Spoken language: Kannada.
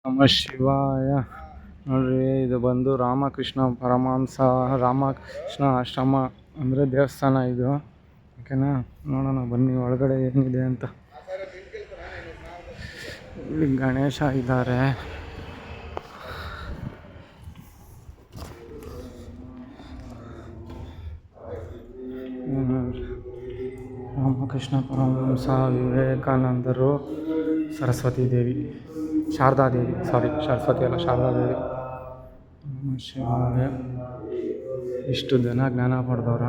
ನಮ ಶಿವಾಯ. ನೋಡ್ರಿ, ಇದು ಬಂದು ರಾಮಕೃಷ್ಣ ಪರಮಹಂಸ ರಾಮಕೃಷ್ಣ ಆಶ್ರಮ ಅಂದರೆ ದೇವಸ್ಥಾನ ಇದು. ಓಕೆನಾ, ನೋಡೋಣ ಬನ್ನಿ ಒಳಗಡೆ ಏನಿದೆ ಅಂತ. ಇಲ್ಲಿ ಗಣೇಶ ಇದ್ದಾರೆ. ರಾಮಕೃಷ್ಣ ಪರಮಹಂಸ, ವಿವೇಕಾನಂದರು, ಸರಸ್ವತಿ ದೇವಿ, ಶಾರದಾದೇವಿ, ಸರಸ್ವತಿ ಅಲ್ಲ, ಶಾರದಾದೇವಿ. ನಮ ಶಿವಾಯ. ಇಷ್ಟು ಜನ ಜ್ಞಾನ ಪಡೆದವ್ರ.